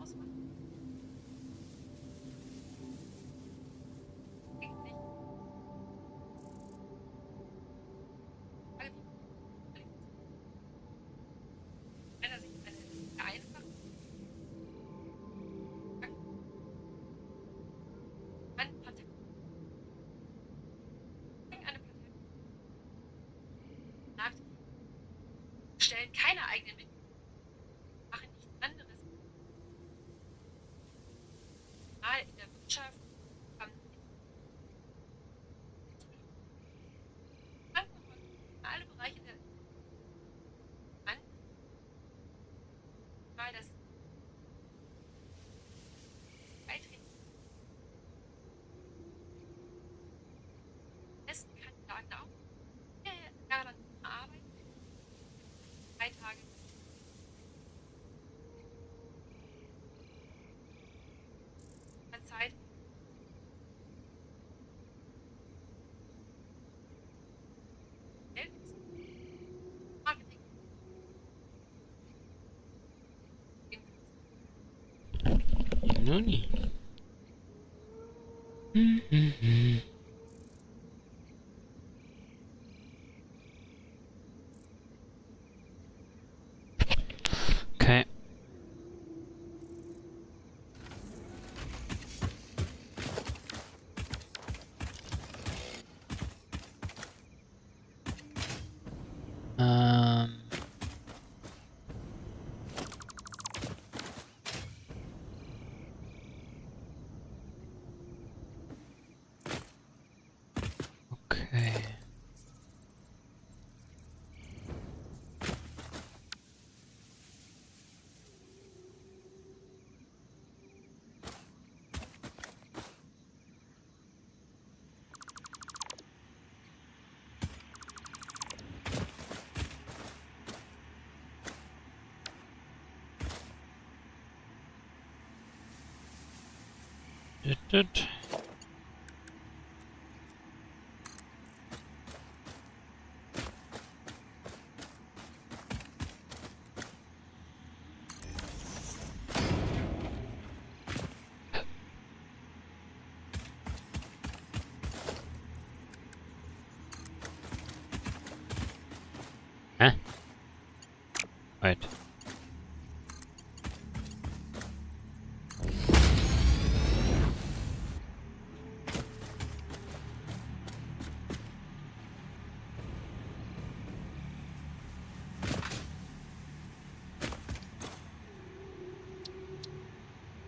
ausmachen? Eigentlich Frage, wie meiner Sicht eine sehr einfache Frage. Eine Partei, eine Partei sagt, wir stellen keine eigenen Mitglieder, machen nichts anderes. Mal in der Wirtschaft, Krankenhäuser, alle Bereiche der an, mal das Beitreten besten Kandidaten auch. Ja, dann arbeiten, 3 Tage der Zeit. Geld ist Marketing in Noni. Okay. Okay. Düt. Hä? Wait.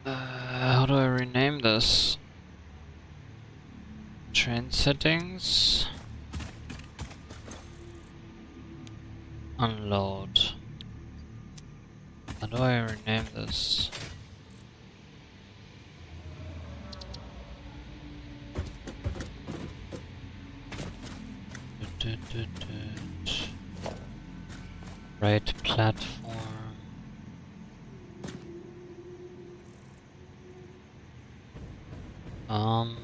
How do I rename this? Train settings. Unload. How do I rename this? Right platform. Um.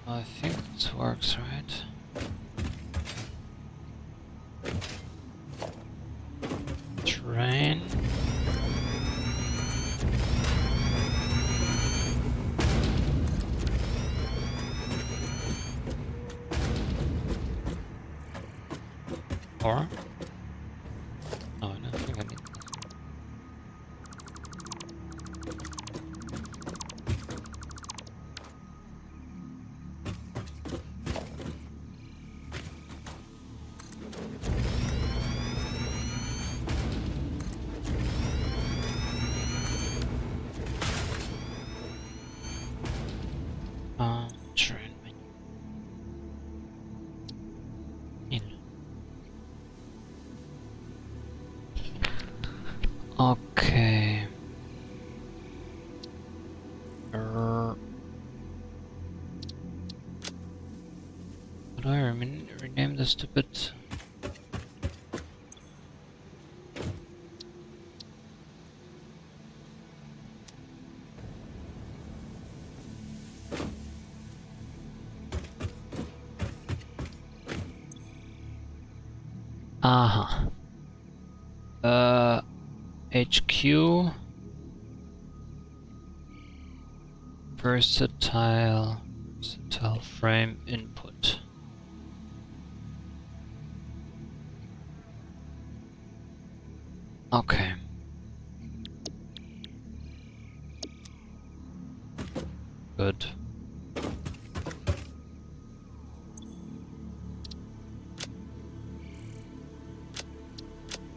I think this works, right? Train. Or? No, I don't think I need this. Train menu. In. Okay. How do I rename this stupid? Aha. HQ. Versatile frame input. Okay. Good.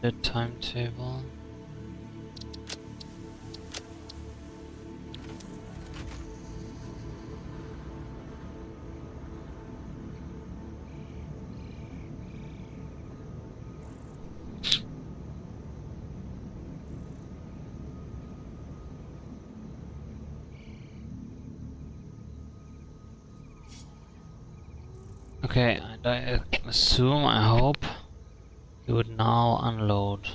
The timetable. Okay, and I assume, I hope, you would now unload.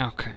Okay.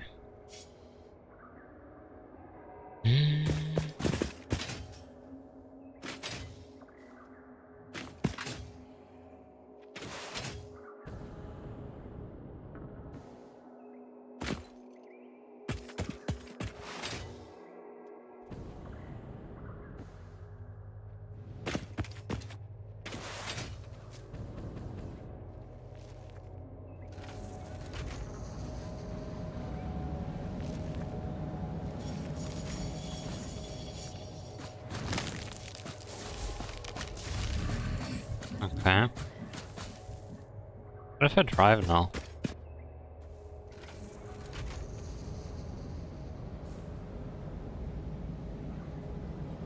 Okay. What if I drive now?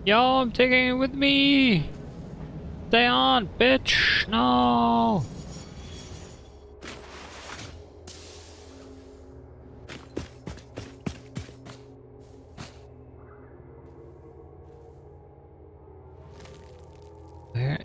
Yo, I'm taking it with me! Stay on, bitch! No! Where?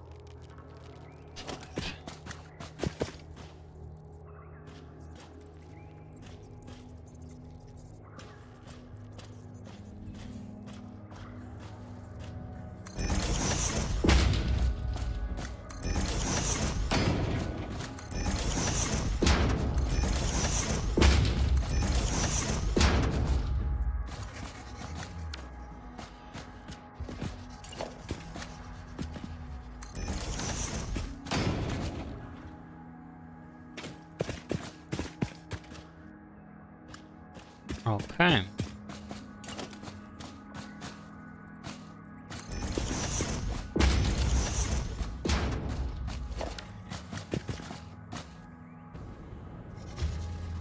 Okay.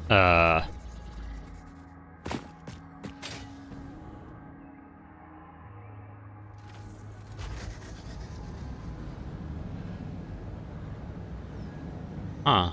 Uh. Huh.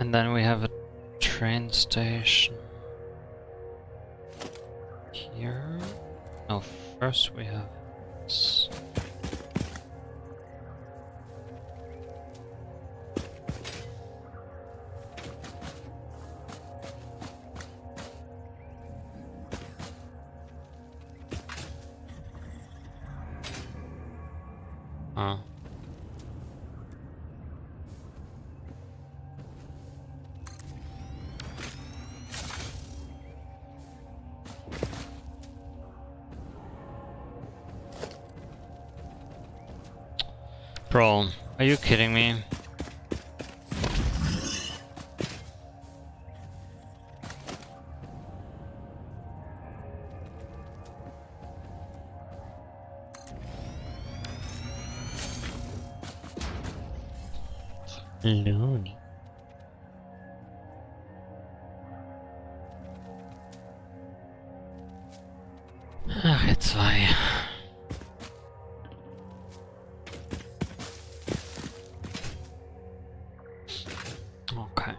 And then we have a train station here. No, first we have this. Huh. Bro, are you kidding me? Loony. Ach, ihr zwei. Okay.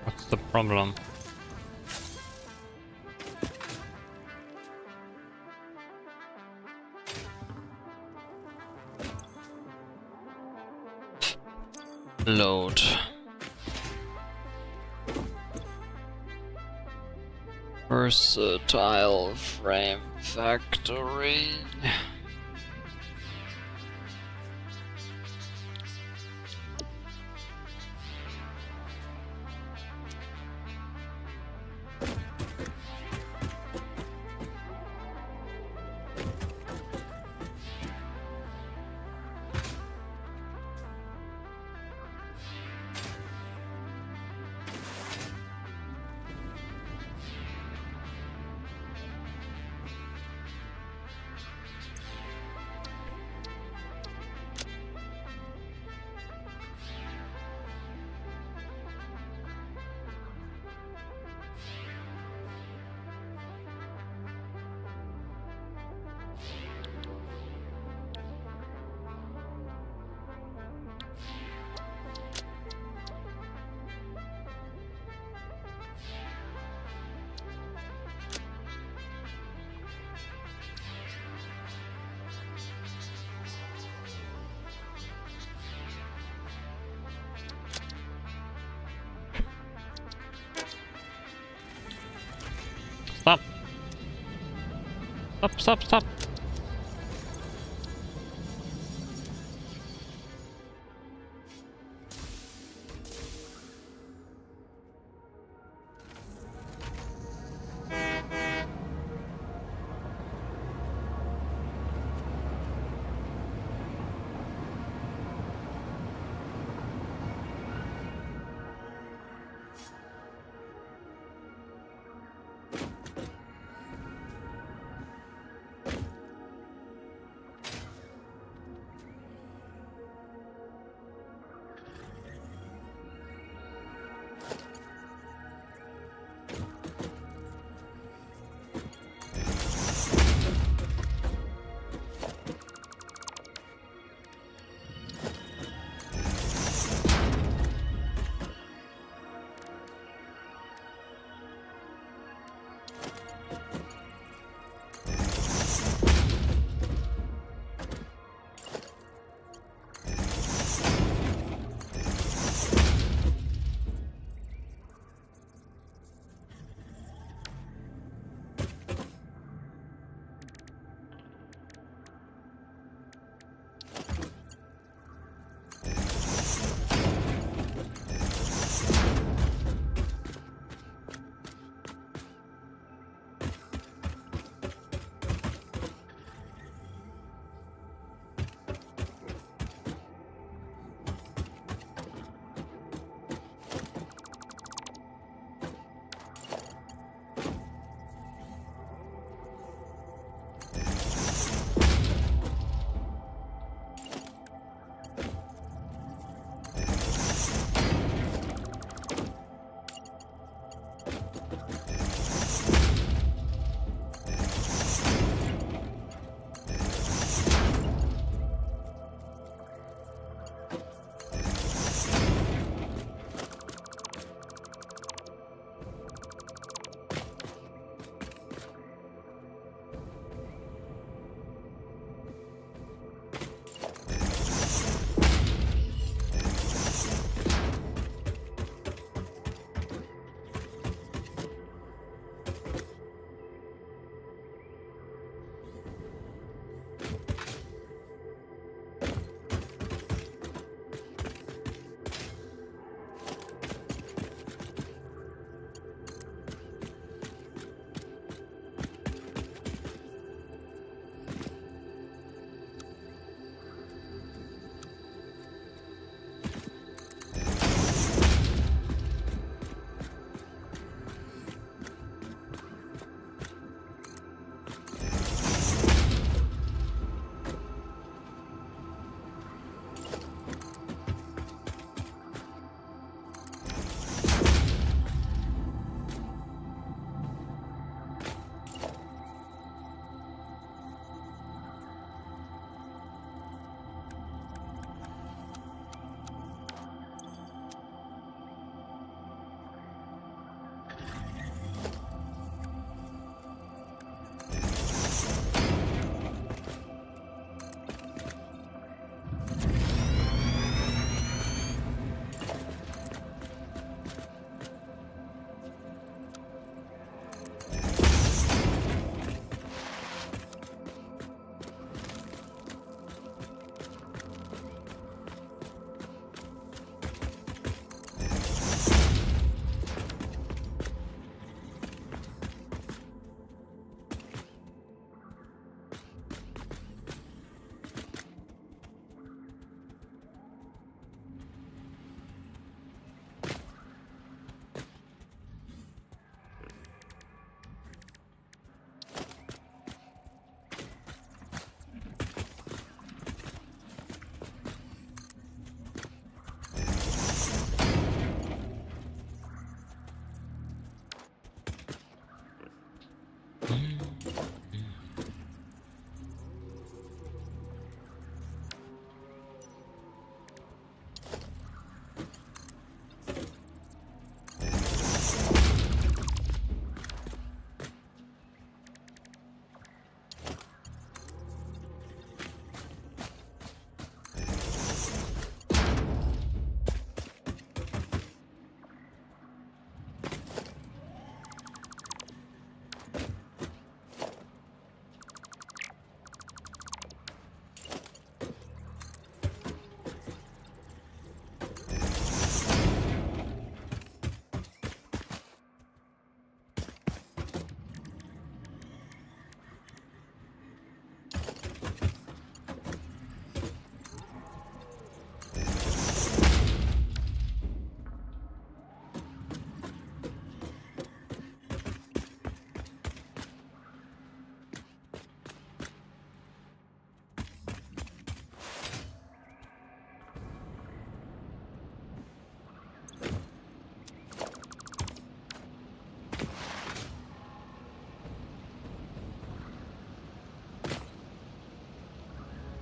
What's the problem? Load. Versatile frame factory. Stop! Stop, stop, stop!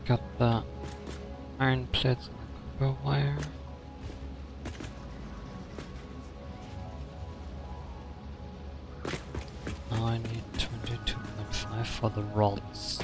pick up the iron plates and the copper wire. Now I need 22.5 for the rods.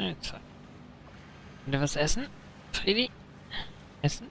eine Zeit. Will ihr was essen? Friedi? Essen?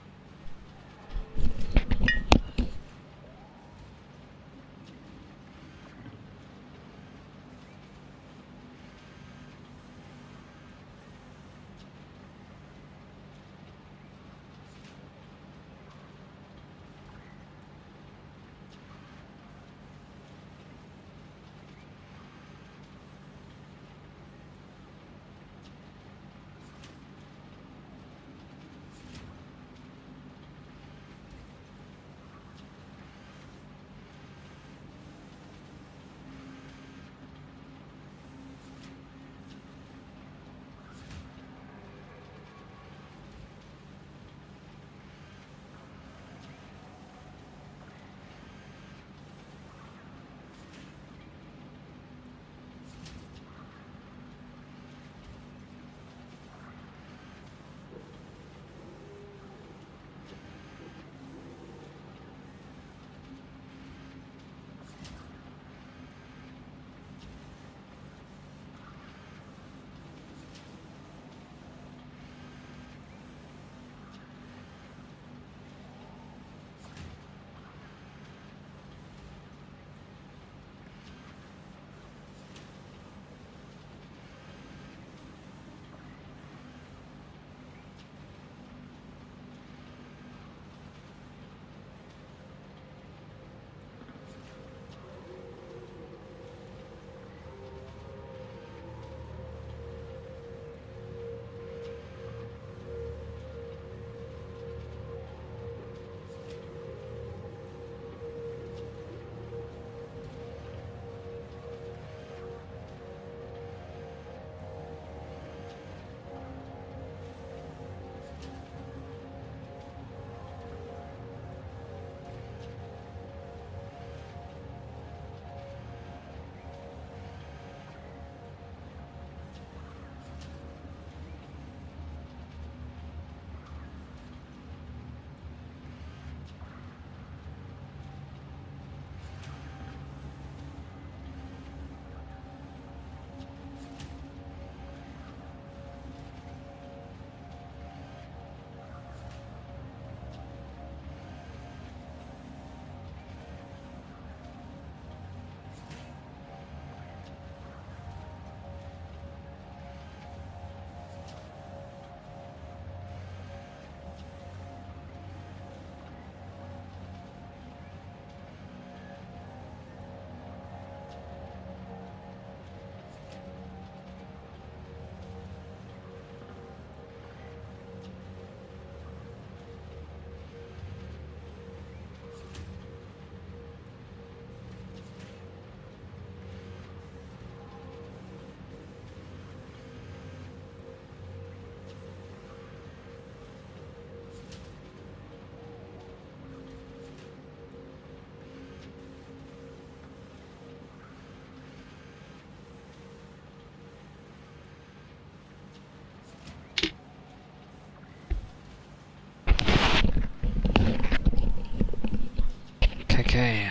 Okay.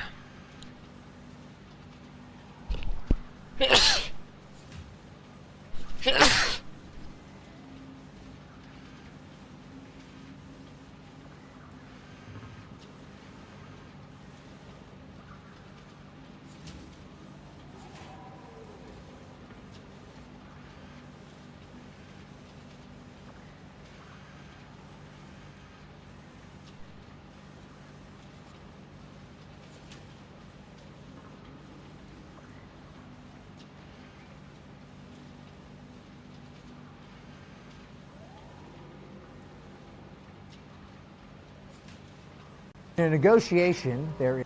In a negotiation, there is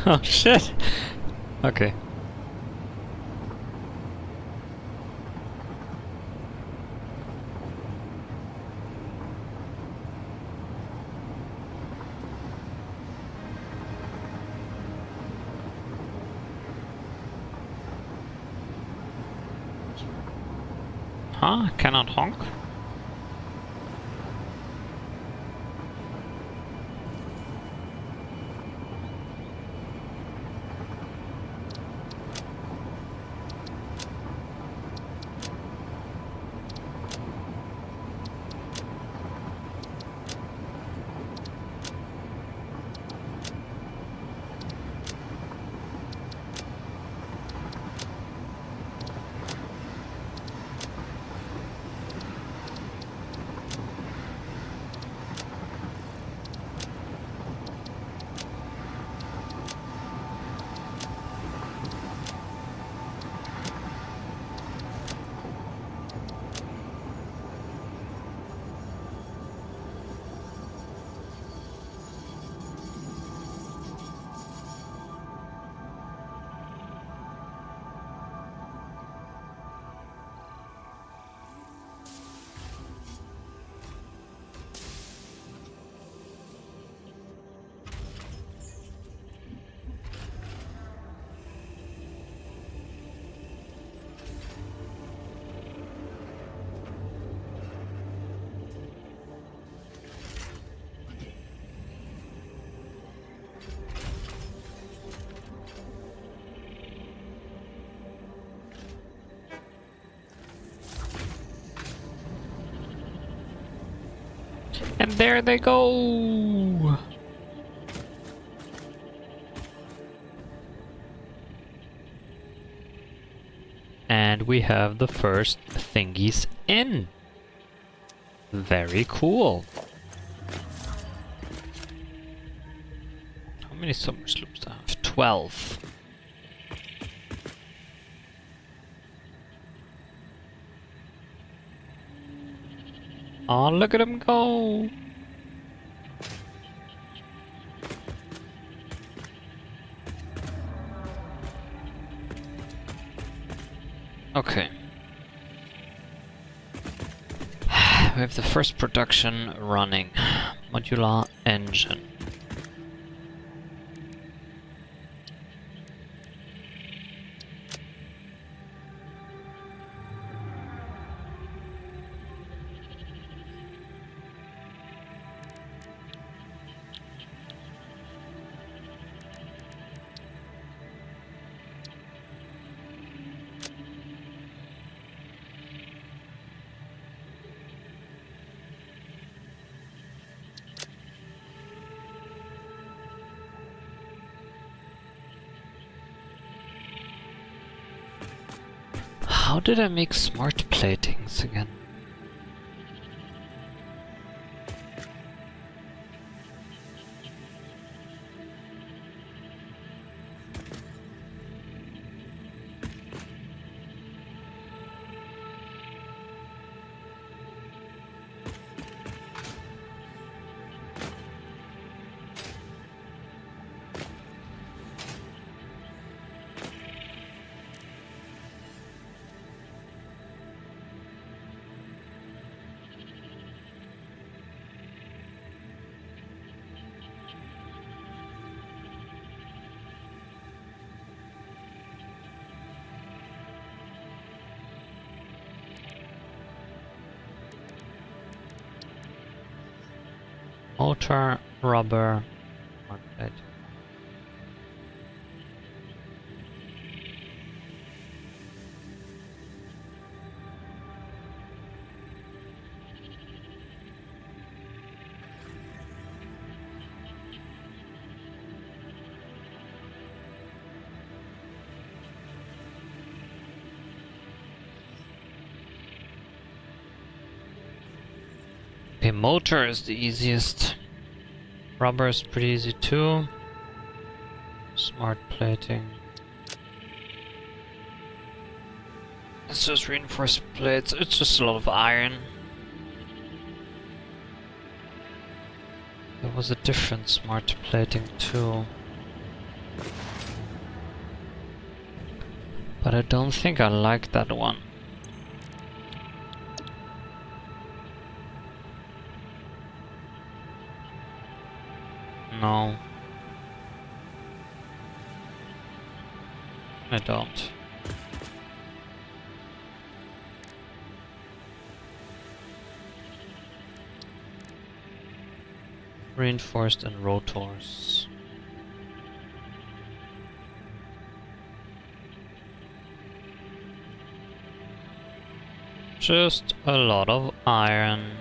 Oh shit! Okay. Huh? Cannot honk? And there they go! And we have the first thingies in. Very cool. How many summer sloops do I have? 12. Oh, look at him go! Okay. We have the first production running. Modular engine. How did I make smart platings again? Motor, rubber, smart plating. Okay, motor is the easiest. Rubber is pretty easy too. Smart plating. It's just reinforced plates. It's just a lot of iron. There was a different smart plating too. But I don't think I like that one. No. I don't. Reinforced and rotors. Just a lot of iron.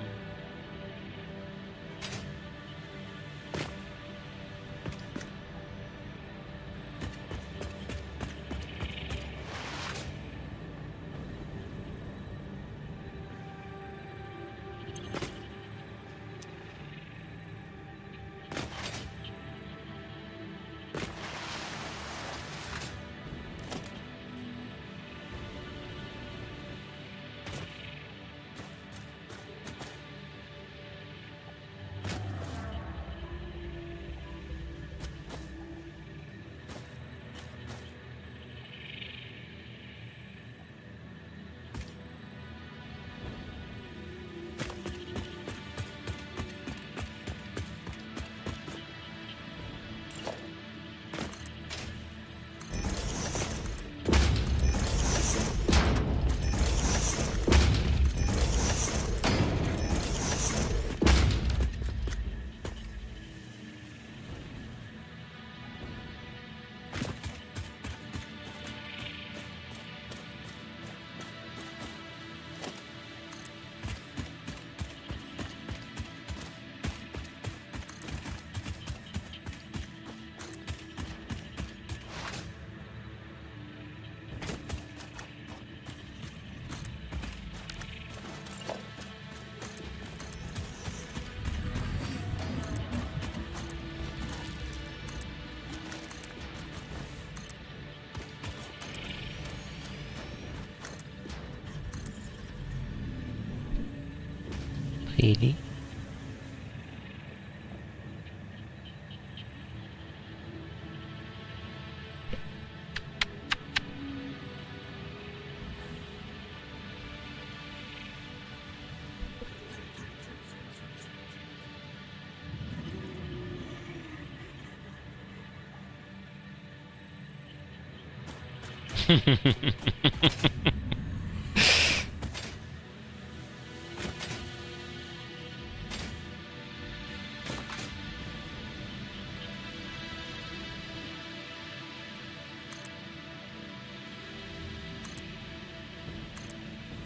Really?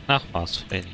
Ach was, Freddy.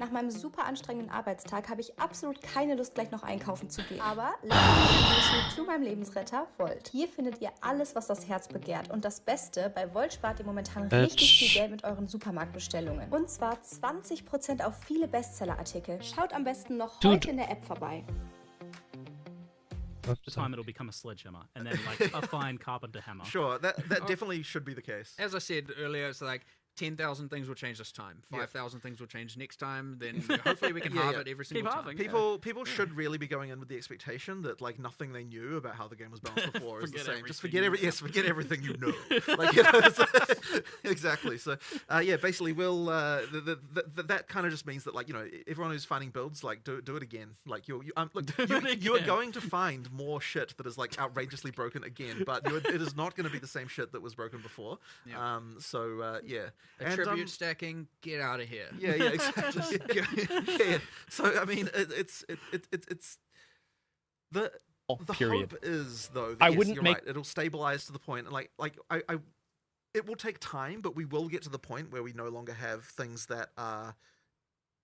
Nach meinem super anstrengenden Arbeitstag habe ich absolut keine Lust, gleich noch einkaufen zu gehen. Aber lasst zu meinem Lebensretter Volt. Hier findet ihr alles, was das Herz begehrt. Und das Beste, bei Volt spart ihr momentan richtig viel Geld mit euren Supermarktbestellungen. Und zwar 20% auf viele Bestsellerartikel. Schaut am besten noch heute in der App vorbei. Time it'll become a sledgehammer and then like a fine carpenter hammer. Sure, that definitely should be the case. As I said earlier, it's like 10,000 things will change this time. 5,000 things will change next time. Then hopefully we can halve it every single time. People should really be going in with the expectation that like nothing they knew about how the game was balanced before is the same. Just forget everything you know. Like, you know, exactly. So basically we'll that kind of just means that like, you know, everyone who's finding builds, like do it again. Like you are going to find more shit that is like outrageously broken again, but it is not going to be the same shit that was broken before. Attribute stacking, get out of here. Yeah, exactly. yeah. So I mean, it's the hope is though. That, you're right. It'll stabilize to the point, and like it will take time, but we will get to the point where we no longer have things that are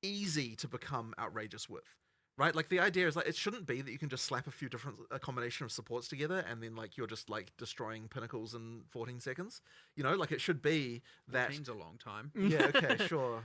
easy to become outrageous with. Right, like the idea is like it shouldn't be that you can just slap a combination of supports together and then like you're just like destroying pinnacles in 14 seconds. You know, like it should be that. 14's a long time. Yeah, okay, sure.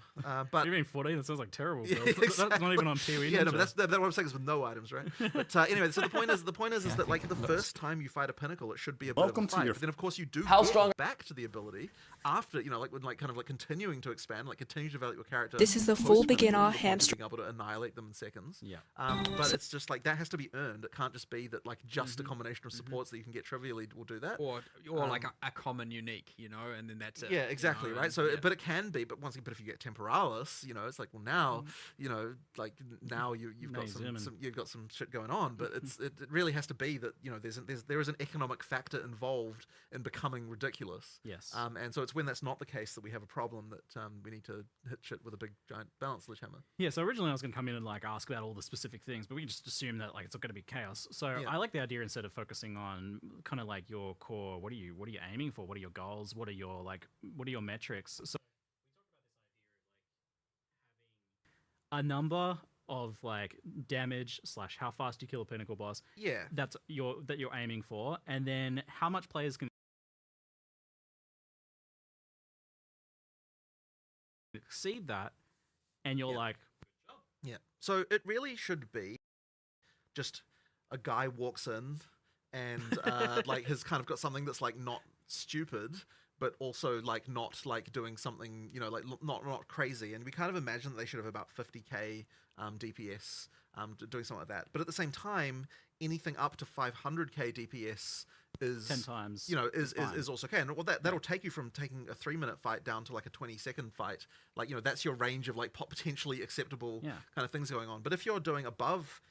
But you mean 14? That sounds like terrible. Yeah, exactly. That's not even on PoE. Yeah, no, but that's what I'm saying is with no items, right? But anyway, so the point is that like the first time you fight a pinnacle, it should be a bit of a fight. But then of course you do get back to the ability after, you know, like when like kind of like continuing to expand, like continue to develop your character. This is the full beginner hamstring. Being able to annihilate them in seconds. Yeah. But it's just like that has to be earned. It can't just be that like just a combination of supports that you can get trivially will do that. Or like a common unique, you know, and then that's it. Yeah, exactly, you know, right? So, but it can be. But if you get Temporalis, you know, it's like, well, now, you know, like now you've got some shit going on. But it really has to be that, you know, there is an economic factor involved in becoming ridiculous. Yes. And so it's when that's not the case that we have a problem that we need to hit shit with a big giant balance sledgehammer. Yeah. So originally I was going to come in and like ask about all the specific things, but we can just assume that like it's going to be chaos. So I like the idea instead of focusing on kind of like your core. What are you aiming for? What are your goals? What are your metrics? So we talked about this idea of like having a number of like damage / how fast you kill a pinnacle boss. Yeah. That you're aiming for, and then how much players can exceed that, and you're like, yeah. So it really should be just a guy walks in and like has kind of got something that's like not stupid, but also like not like doing something, you know, like not crazy. And we kind of imagine that they should have about 50k DPS doing something like that. But at the same time, anything up to 500k DPS is 10 times, you know, is also okay. And well, that'll take you from taking a 3-minute fight down to like a 20-second fight. Like, you know, that's your range of like potentially acceptable kind of things going on. But if you're doing above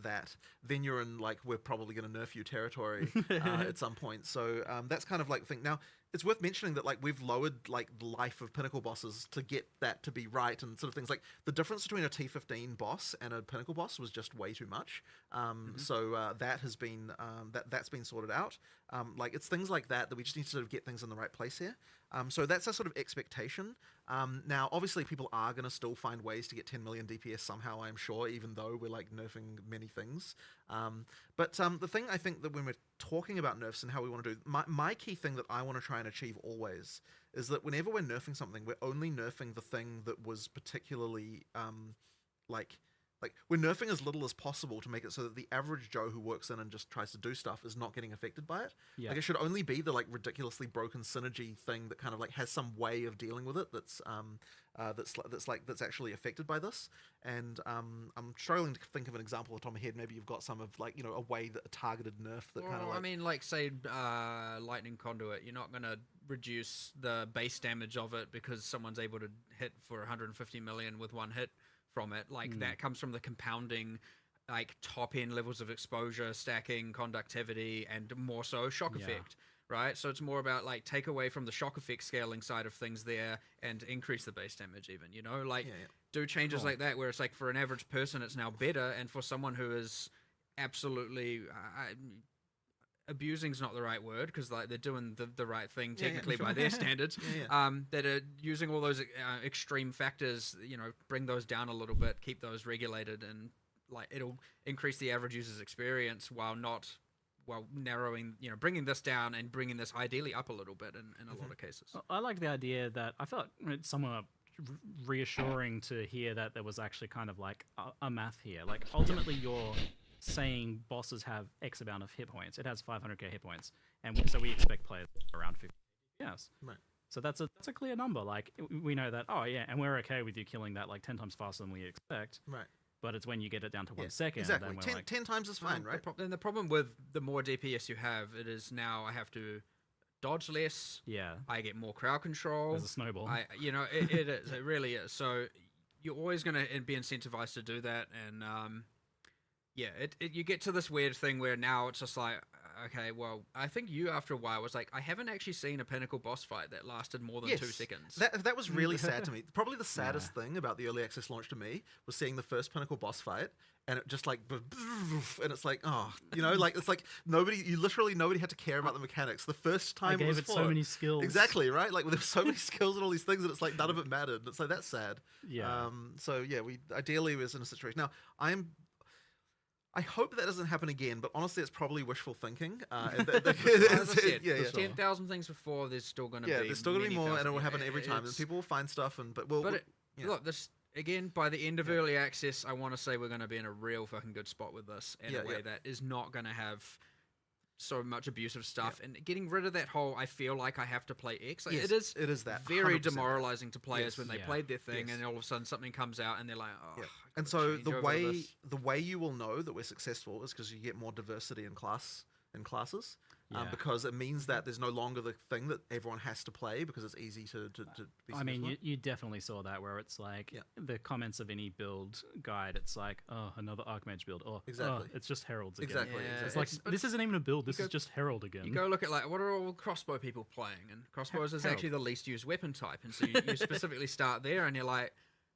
that, then you're in like we're probably going to nerf you territory at some point. So that's kind of like the thing. Now, it's worth mentioning that like we've lowered like the life of pinnacle bosses to get that to be right, and sort of things like the difference between a T15 boss and a pinnacle boss was just way too much. So that has been that's been sorted out. Like it's things like that we just need to sort of get things in the right place here. So that's a sort of expectation. Now, obviously, people are going to still find ways to get 10 million DPS somehow, I'm sure, even though we're like nerfing many things. But the thing I think that when we're talking about nerfs and how we want to do, my key thing that I want to try and achieve always is that whenever we're nerfing something, we're only nerfing the thing that was particularly like we're nerfing as little as possible to make it so that the average Joe who works in and just tries to do stuff is not getting affected by it. Yeah. Like it should only be the like ridiculously broken synergy thing that kind of like has some way of dealing with it that's actually affected by this. And I'm struggling to think of an example off the top of my head. Maybe you've got some of like, you know, a way that a targeted nerf that kind of like... I mean, like say lightning conduit, you're not going to reduce the base damage of it because someone's able to hit for 150 million with one hit from it. Like that comes from the compounding like top end levels of exposure, stacking, conductivity, and more so shock effect, right? So it's more about like take away from the shock effect scaling side of things there and increase the base damage even, you know, like do changes like that where it's like for an average person it's now better, and for someone who is absolutely abusing's not the right word because like they're doing the right thing technically sure. by their standards. That are using all those extreme factors, bring those down a little bit, keep those regulated, and like it'll increase the average user's experience while narrowing, bringing this down and bringing this ideally up a little bit in a lot of cases. I like the idea that I felt it's somewhat reassuring to hear that there was actually kind of like a math here. Like ultimately you're saying bosses have X amount of hit points. It has 500k hit points, and so we expect players around 50. Yes. Right. So that's a clear number. Like we know that. Oh yeah, and we're okay with you killing that like 10 times faster than we expect. Right. But it's when you get it down to 1 second. Exactly. Then we're 10, like, 10 times is fine, right? And the problem with the more DPS you have, it is now I have to dodge less. Yeah. I get more crowd control. There's a snowball. It is. It really is. So you're always going to be incentivized to do that, and you get to this weird thing where now it's just like, okay, well, I think you after a while was like, I haven't actually seen a pinnacle boss fight that lasted more than 2 seconds. That was really sad to me. Probably the saddest thing about the early access launch to me was seeing the first pinnacle boss fight, and it just like, and it's like, like it's like nobody had to care about the mechanics. The first time I gave it so many skills. Exactly, right? Like there were so many skills and all these things, and it's like none of it mattered. It's like that's sad. Yeah. So yeah, we ideally was in a situation. Now I hope that doesn't happen again, but honestly, it's probably wishful thinking. As I said, yeah. 10,000 things before, there's still going to be. Yeah, there's still going to be more, and it will happen every time, and It's- people will find stuff, Look, this again by the end of early access, I want to say we're going to be in a real fucking good spot with this in a way that is not going to have so much abusive stuff, and getting rid of that whole I feel like I have to play X. Like, Yes, it is that very 100% demoralizing to players Yes. when they played their thing, and all of a sudden something comes out and they're like, oh. Yeah. I And gotta so change over this. the way you will know that we're successful is because you get more diversity in classes. Because it means that there's no longer the thing that everyone has to play because it's easy to be successful. I mean, you definitely saw that where it's like the comments of any build guide. It's like, oh, another Archmage build. Oh, Exactly. it's just Heralds again. Exactly. Yeah. It's like this isn't even a build. This is just Herald again. You go look at like what are all crossbow people playing, and crossbows is Herald. actually the least used weapon type, and so you specifically start there, and you're like,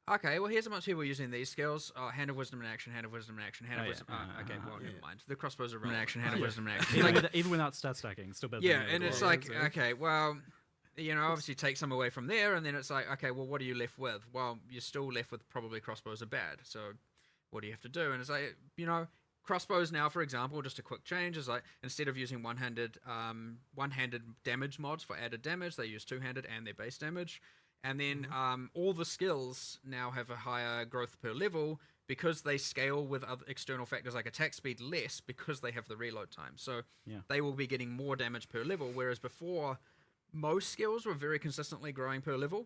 okay, well here's a bunch of people using these skills: hand of wisdom in action, hand of wisdom in action, hand of wisdom. Okay, well never mind. The crossbows are in action, hand of wisdom in action. Even without stat stacking, still better. Yeah, than and it's like, okay, well, obviously take some away from there, and then it's like, okay, well, what are you left with? Well, you're still left with probably crossbows are bad. So, what do you have to do? And it's like, crossbows now, for example, just a quick change is like instead of using one-handed damage mods for added damage, they use two-handed and their base damage. And then all the skills now have a higher growth per level because they scale with other external factors like attack speed less because they have the reload time. So they will be getting more damage per level, whereas before most skills were very consistently growing per level.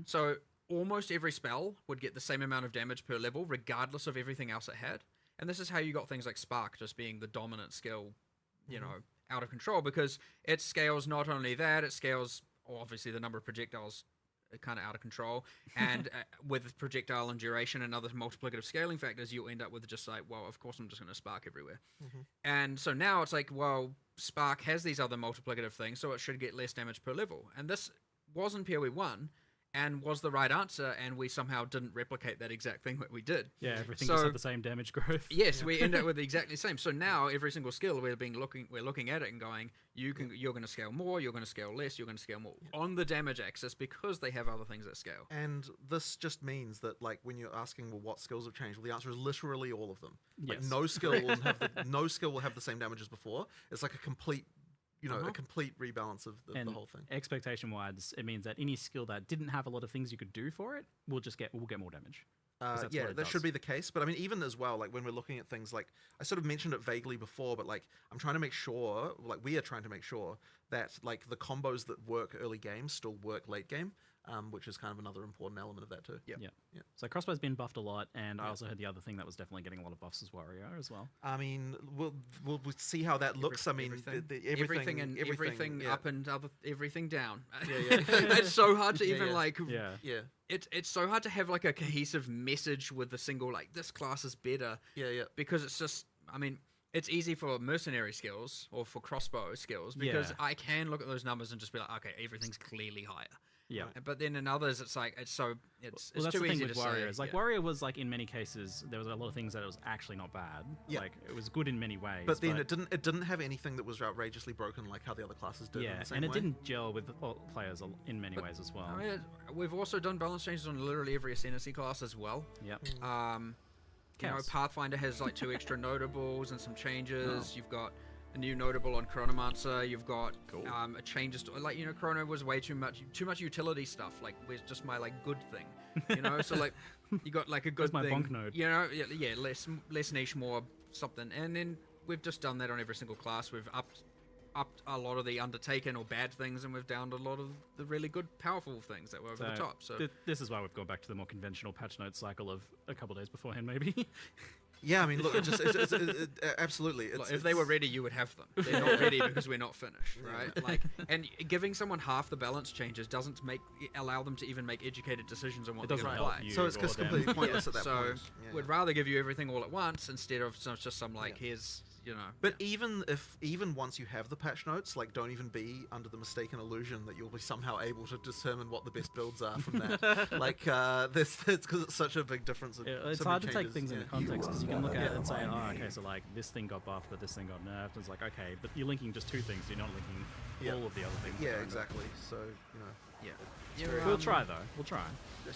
So almost every spell would get the same amount of damage per level regardless of everything else it had. And this is how you got things like Spark just being the dominant skill, out of control because it scales not only that, it scales obviously the number of projectiles kind of out of control, and with projectile and duration and other multiplicative scaling factors, you'll end up with just like, well, of course I'm just going to spark everywhere. And so now it's like, well, spark has these other multiplicative things, so it should get less damage per level. And this was in PoE 1 and was the right answer, and we somehow didn't replicate that exact thing that we did. Yeah, everything just had the same damage growth. Yes, we end up with exactly the same. So now every single skill we're looking at it and going, you're going to scale more, you're going to scale less, you're going to scale more on the damage axis because they have other things that scale. And this just means that like when you're asking, well, what skills have changed? Well, the answer is literally all of them. Yes. Like no skill will have the same damage as before. It's like a complete a complete rebalance of the whole thing. Expectation-wise, it means that any skill that didn't have a lot of things you could do for it will get more damage. That should be the case. But I mean, even as well, like when we're looking at things like, I sort of mentioned it vaguely before, but like we are trying to make sure that like the combos that work early game still work late game. Which is kind of another important element of that too. Yeah. So crossbow's been buffed a lot, and I also heard the other thing that was definitely getting a lot of buffs is Warrior as well. I mean, we'll see how that looks. I mean, everything up and everything down. Yeah. It's so hard to even Yeah. It's so hard to have like a cohesive message with a single like this class is better. Yeah. Because it's just, I mean, it's easy for mercenary skills or for crossbow skills because I can look at those numbers and just be like, okay, everything's clearly higher. Yeah. But then in others, it's like it's well, it's that's too the thing easy with to Warriors. say. Like Warrior was like in many cases there was a lot of things that it was actually not bad. Yeah. Like it was good in many ways. But then it didn't have anything that was outrageously broken like how the other classes did. Yeah, in the same and it way. didn't gel with the players in many ways as well. I mean, we've also done balance changes on literally every ascendancy class as well. Yep. You know, Chaos. Pathfinder has like 2 extra notables and some changes. Oh. You've got a new notable on Chronomancer. You've got Cool. a changes to, like, you know, Chrono was way too much utility stuff. Like, where's just my like good thing, you know? So like, you got like a good Where's my thing. bonk node? You know, yeah, less niche, more something. And then we've just done that on every single class. We've upped a lot of the undertaken or bad things, and we've downed a lot of the really good, powerful things that were over the top. So this is why we've gone back to the more conventional patch note cycle of a couple days beforehand, maybe. Yeah, I mean, look, absolutely. If they were ready, you would have them. They're not ready because we're not finished, right? Like, and giving someone half the balance changes doesn't allow them to even make educated decisions on what they're going to play. So it's just completely pointless at that so point. we'd rather give you everything all at once instead of just some like here's, you know. But even once you have the patch notes, like, don't even be under the mistaken illusion that you'll be somehow able to determine what the best builds are from that. Like, this because it's such a big difference. It's hard to take things into context because you can look at it and say, oh, okay, so like this thing got buffed, but this thing got nerfed. And it's like, okay, but you're linking just 2 things. You're not linking all of the other things. Yeah, exactly. So, you know, we'll try though. We'll try.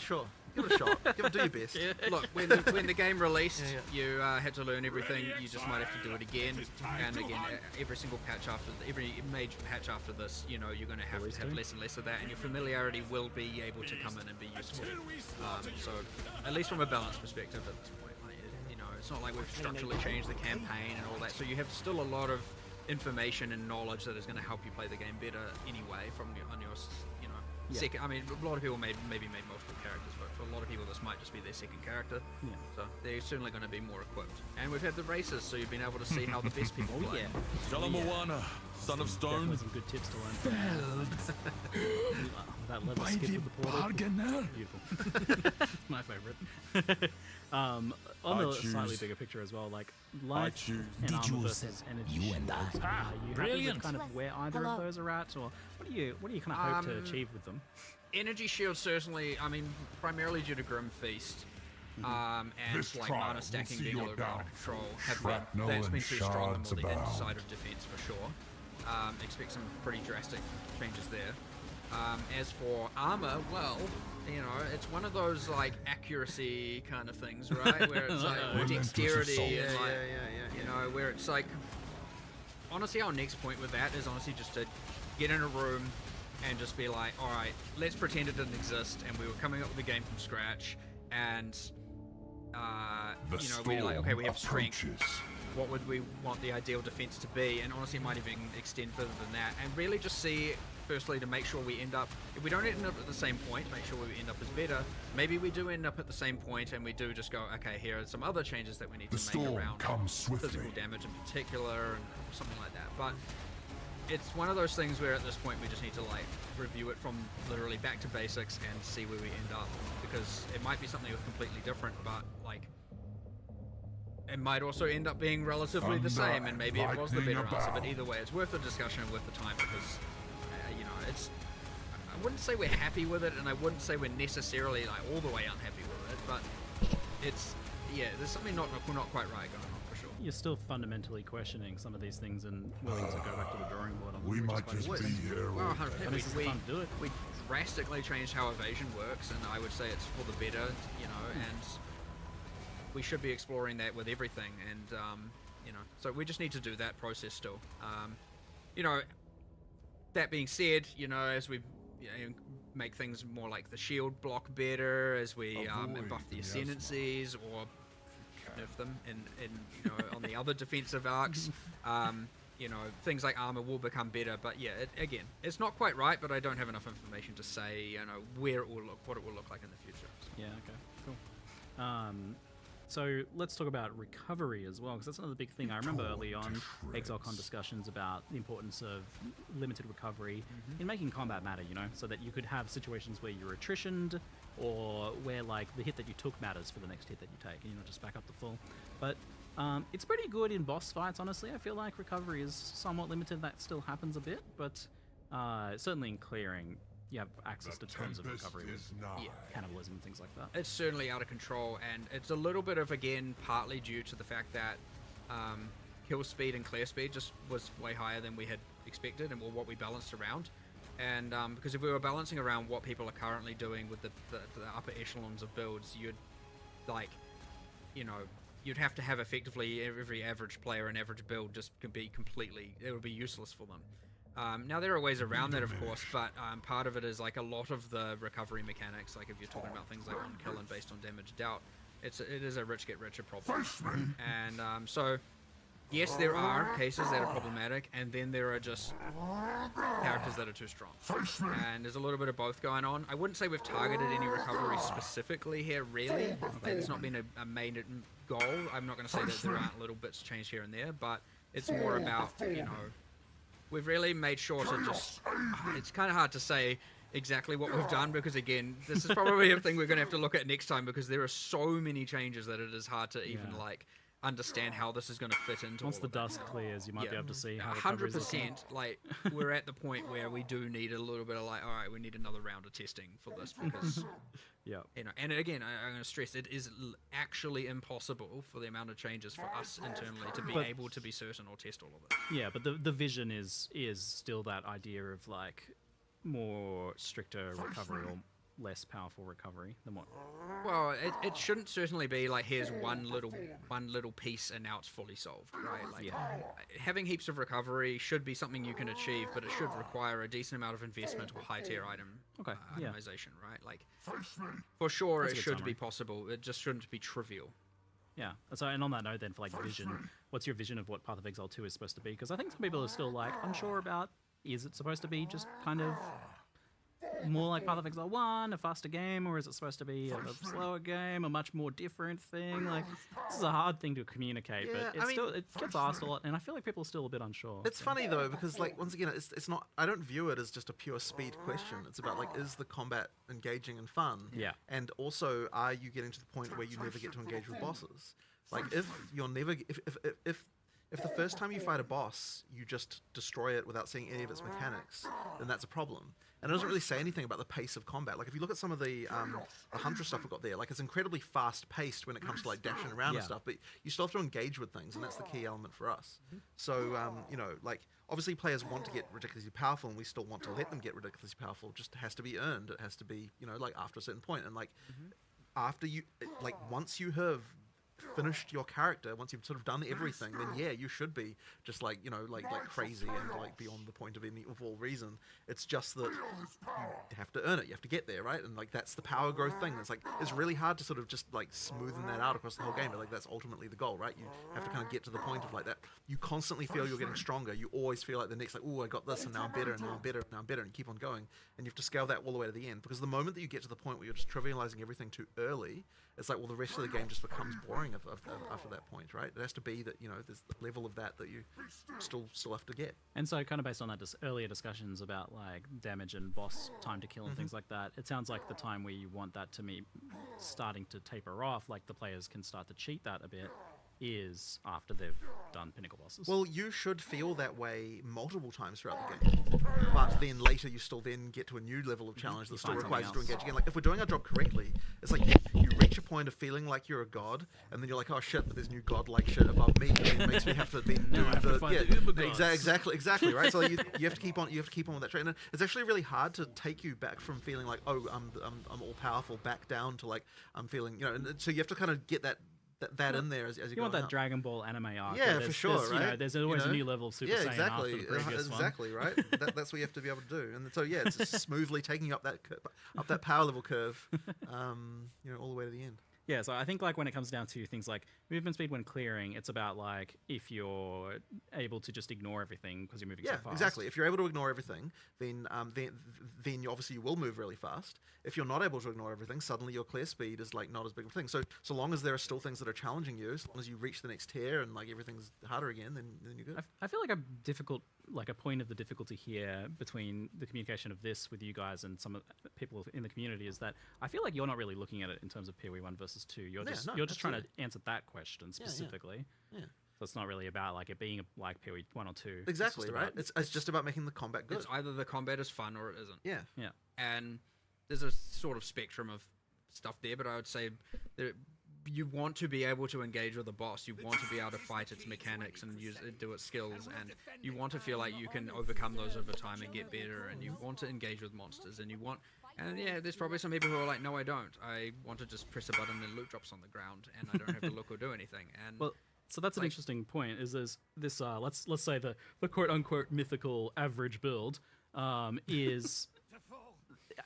Sure. Give it a shot. Do your best. Look, when the game released, you had to learn everything. You just might have to do it again and again. Every single patch every major patch after this, you know, you're going to have less and less of that, and your familiarity will be able to come in and be useful. So, at least from a balance perspective at this point, like, you know, it's not like we've structurally changed the campaign and all that. So you have still a lot of information and knowledge that is going to help you play the game better anyway on your you know. Second, I mean, a lot of people maybe made multiple characters, but for a lot of people this might just be their second character. Yeah. So they're certainly going to be more equipped. And we've had the races, so you've been able to see how the best people play. Jalamoana, son of stone. Definitely some good tips to learn. That level skip with the portal. Beautiful. It's my favorite. On the slightly bigger picture as well, like life and armor versus energy. You and I. Are you happy with kind of where either of those are at, or what do you kind of hope to achieve with them? Energy shield certainly, I mean, primarily due to Grim Feast, and like mana stacking being a little out of control, that's been too strong on the inside of defense for sure. Expect some pretty drastic changes there. As for armor, well, you know, it's one of those like accuracy kind of things, right? Where it's like dexterity and like, you know, where it's like, honestly, our next point with that is honestly just to get in a room and just be like, all right, let's pretend it didn't exist and we were coming up with a game from scratch, and you know, we're like, okay, we have strength. What would we want the ideal defense to be? And honestly, it might even extend further than that. And really just see, firstly, to make sure we end up, if we don't end up at the same point, make sure we end up as better. Maybe we do end up at the same point and we do just go, okay, here are some other changes that we need to make around physical damage in particular and something like that. But it's one of those things where at this point we just need to like review it from literally back to basics and see where we end up, because it might be something completely different, but like it might also end up being relatively the same, and maybe it was the better answer. But either way, it's worth the discussion and worth the time, because you know, it's, I wouldn't say we're happy with it, and I wouldn't say we're necessarily like all the way unhappy with it, but it's, yeah, there's something not quite right going on for sure. You're still fundamentally questioning some of these things and willing to go back to the drawing board on them. We might just be here. Well, we drastically changed how evasion works, and I would say it's for the better, you know, and we should be exploring that with everything, and you know, so we just need to do that process still. You know, that being said, you know, as we make things more like the shield block better, as we buff the ascendancies or nerf them in you know, on the other defensive arcs, you know, things like armor will become better. But yeah, again, it's not quite right, but I don't have enough information to say, you know, where it will look, what it will look like in the future. Yeah, okay, cool. So let's talk about recovery as well, because that's another big thing. I remember early on ExileCon discussions about the importance of limited recovery in making combat matter, you know, so that you could have situations where you're attritioned, or where like the hit that you took matters for the next hit that you take, and you know, just back up the full. But it's pretty good in boss fights, honestly. I feel like recovery is somewhat limited. That still happens a bit, but certainly in clearing, you have access to tons of recovery with cannibalism and things like that. It's certainly out of control, and it's a little bit of, again, partly due to the fact that kill speed and clear speed just was way higher than we had expected and what we balanced around. And because if we were balancing around what people are currently doing with the upper echelons of builds, you'd you'd have to have effectively every average player and average build just can be completely, it would be useless for them. Now there are ways around that, of course, but part of it is like a lot of the recovery mechanics, like if you're talking about things like on kill and based on damage dealt, it is a rich get richer problem. And so yes, there are cases that are problematic, and then there are just characters that are too strong. And there's a little bit of both going on. I wouldn't say we've targeted any recovery specifically here, really. Like, it's not been a main goal. I'm not going to say that there aren't little bits changed here and there, but it's more about, we've really made sure to just... It's kind of hard to say exactly what we've done, because again, this is probably a thing we're going to have to look at next time, because there are so many changes that it is hard to even, understand how this is going to fit into. Once the dust clears, you might be able to see how 100%. Like, we're at the point where we do need a little bit of all right, we need another round of testing for this, because and again, I'm going to stress, it is actually impossible for the amount of changes for us internally to be able to be certain or test all of it. Yeah, but the vision is still that idea of like more stricter recovery or less powerful recovery than what? Well, it shouldn't certainly be like, here's one little piece and now it's fully solved, right? Like, having heaps of recovery should be something you can achieve, but it should require a decent amount of investment or high tier item itemization, right? Like, for sure it should be possible. It just shouldn't be trivial. Yeah. So, and on that note, then, for like vision, what's your vision of what Path of Exile 2 is supposed to be? Because I think some people are still like unsure about, is it supposed to be just kind of more like Path of Exile 1, a faster game, or is it supposed to be a slower game, a much more different thing? Like, this is a hard thing to communicate, but it gets asked a lot, and I feel like people are still a bit unsure. It's funny though, because like, once again, it's not, I don't view it as just a pure speed question. It's about like, is the combat engaging and fun? Yeah. And also, are you getting to the point where you never get to engage with bosses? Like, if you're never, if the first time you fight a boss, you just destroy it without seeing any of its mechanics, then that's a problem. And it doesn't really say anything about the pace of combat. Like, if you look at some of the Huntress stuff we've got there, like, it's incredibly fast-paced when it comes to, like, dashing around and stuff, but you still have to engage with things, and that's the key element for us. So, like, obviously players want to get ridiculously powerful, and we still want to let them get ridiculously powerful. It just has to be earned. It has to be, like, after a certain point. And, like, after you, like, once you have finished your character, once you've sort of done everything, then yeah, you should be just like, like crazy and like beyond the point of any of all reason. It's just that you have to earn it, you have to get there, right? And like, that's the power growth thing. It's like, it's really hard to sort of just like smoothen that out across the whole game, but like, that's ultimately the goal, right? You have to kind of get to the point of like that. You constantly feel you're getting stronger. You always feel like the next, like, oh, I got this, and now I'm better, and now I'm better, and now I'm better, and keep on going. And you have to scale that all the way to the end, because the moment that you get to the point where you're just trivializing everything too early, it's like, well, the rest of the game just becomes boring after that point, right? It has to be that, there's the level of that you still have to get. And so, kind of based on that earlier discussions about like damage and boss time to kill and things like that, it sounds like the time where you want that to be starting to taper off, like the players can start to cheat that a bit, is after they've done pinnacle bosses. Well, you should feel that way multiple times throughout the game, but then later you still then get to a new level of challenge that still requires you to engage again. Like, if we're doing our job correctly, it's like you reach a point of feeling like you're a god, and then you're like, oh shit, but there's new god-like shit above me, and it makes me have to then do exactly, right? So you have to keep on with that train. And it's actually really hard to take you back from feeling like, oh, I'm all powerful, back down to like, I'm feeling, and so you have to kind of get that in there as you go. Want that out. Dragon Ball anime arc? Yeah, for sure, right? There's always a new level of Super Saiyan after the previous one. Exactly, right? That's what you have to be able to do. And so yeah, it's smoothly taking up that power level curve, all the way to the end. Yeah, so I think like when it comes down to things like movement speed when clearing, it's about like if you're able to just ignore everything because you're moving so fast. Yeah, exactly. If you're able to ignore everything, then you obviously you will move really fast. If you're not able to ignore everything, suddenly your clear speed is like not as big of a thing. So long as there are still things that are challenging you, as long as you reach the next tier and like everything's harder again, then you're good. I feel like a point of the difficulty here between the communication of this with you guys and some of the people in the community is that I feel like you're not really looking at it in terms of PoE 1 versus 2. You're just trying to answer that question specifically. Yeah. So it's not really about like it being like PoE 1 or 2. Exactly, right? It's just about making the combat good. It's either the combat is fun or it isn't. Yeah. And there's a sort of spectrum of stuff there, but I would say that you want to be able to engage with the boss. You want to be able to fight its mechanics and do its skills, and you want to feel like you can overcome those over time and get better. And you want to engage with monsters, and yeah, there's probably some people who are like, no, I don't. I want to just press a button and loot drops on the ground, and I don't have to look or do anything. And well, so that's an interesting point. Is this let's say the quote unquote mythical average build is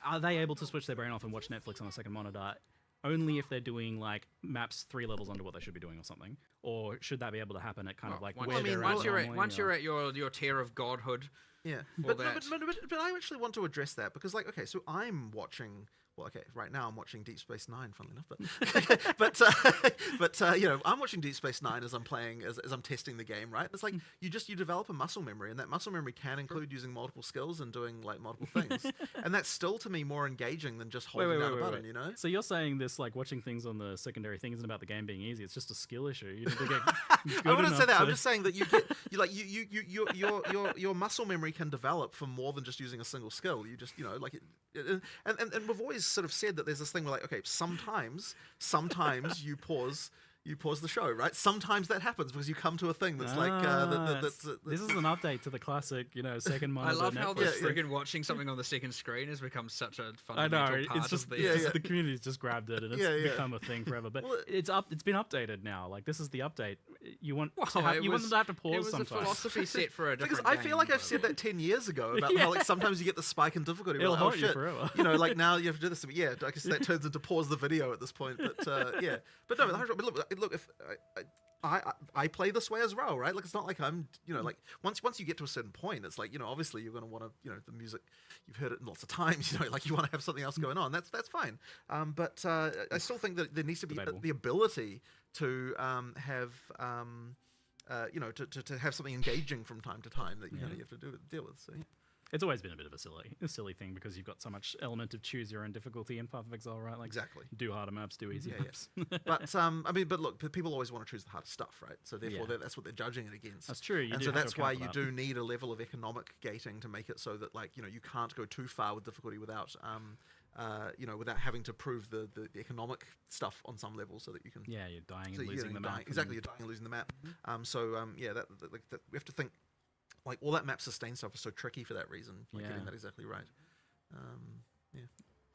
are they able to switch their brain off and watch Netflix on a second monitor only if they're doing like maps 3 levels under what they should be doing or something, or should that be able to happen at kind of like once you're at your tier of godhood? Yeah, but I actually want to address that because, like, okay, so I'm watching. Well, okay, right now I'm watching Deep Space Nine, funnily enough, but you know, I'm watching Deep Space Nine as I'm playing, as I'm testing the game, right? It's like you develop a muscle memory, and that muscle memory can include using multiple skills and doing like multiple things, and that's still to me more engaging than just holding down a button, you know? So you're saying this like watching things on the secondary thing isn't about the game being easy; it's just a skill issue. You need to get I wouldn't say that. I'm just saying that your muscle memory can develop from more than just using a single skill. You just, you know, like and we've always sort of said that there's this thing where, like, okay, sometimes you pause the show, right? Sometimes that happens because you come to a thing that's this is an update to the classic, you know, second monitor. I love Netflix. how the friggin' watching something on the second screen has become such a fundamental part it's just, of the... it's just the community's just grabbed it and it's become a thing forever. But it's been updated now. Like, this is the update. You want want them to have to pause sometimes. It was a philosophy set for a different Because I feel like I've said that 10 years ago about how, like, sometimes you get the spike in difficulty. It'll like, haunt you forever. You know, like, now you have to do this. But yeah, I guess that turns into pause the video at this point. But yeah. But no, but look, if I play this way as well, right? Like, it's not like I'm, you know, like once you get to a certain point, it's like, you know, obviously you're going to want to, you know, the music, you've heard it lots of times, you know, like you want to have something else going on. That's fine. But I still think that there needs to be the ability to have, you know, to have something engaging from time to time that you have to deal with. So yeah. It's always been a bit of a silly thing because you've got so much element of choose your own difficulty in Path of Exile, right? Like, exactly. Do harder maps, do easier maps. But I mean, but look, people always want to choose the hardest stuff, right? So therefore, that's what they're judging it against. That's true. And so that's why you do need a level of economic gating to make it so that, like, you know, you can't go too far with difficulty without, you know, without having to prove the economic stuff on some level, so that you can. Yeah, you're dying and losing the map. Exactly, you're dying and losing the map. Yeah, that we have to think. Like, all that map sustain stuff is so tricky for that reason. Like, getting that exactly right. Yeah.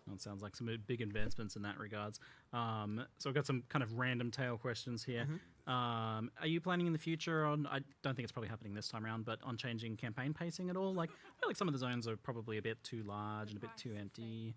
Well, it sounds like some big advancements in that regards. So I've got some kind of random tail questions here. Are you planning in the future on, I don't think it's probably happening this time around, but on changing campaign pacing at all? Like, I feel like some of the zones are probably a bit too large and a bit too empty.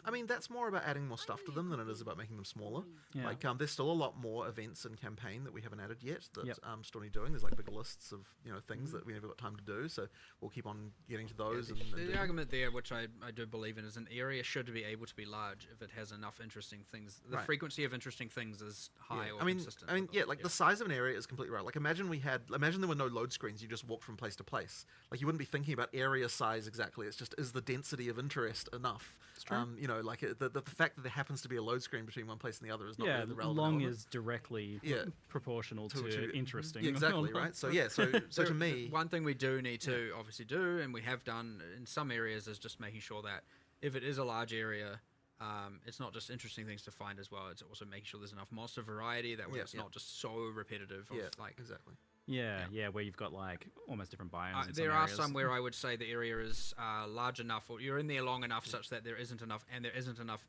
I mean, that's more about adding more stuff to them than it is about making them smaller. Yeah. Like, there's still a lot more events in campaign that we haven't added yet that still need doing. There's like bigger lists of, you know, things that we never got time to do, so we'll keep on getting to those. The argument there, which I do believe in, is an area should be able to be large if it has enough interesting things. The frequency of interesting things is high or consistent. I mean, like the size of an area is completely right. Like, imagine there were no load screens. You just walked from place to place. Like, you wouldn't be thinking about area size exactly. It's just, is the density of interest enough? You know, like the fact that there happens to be a load screen between one place and the other is not really the relevant long element. is directly proportional to interesting. Yeah, exactly, right? So yeah, so to me, one thing we do need to obviously do, and we have done in some areas, is just making sure that if it is a large area, it's not just interesting things to find as well. It's also making sure there's enough monster variety that way it's not just so repetitive. Exactly. Yeah, where you've got like almost different biomes. There are some where I would say the area is large enough, or you're in there long enough such that there isn't enough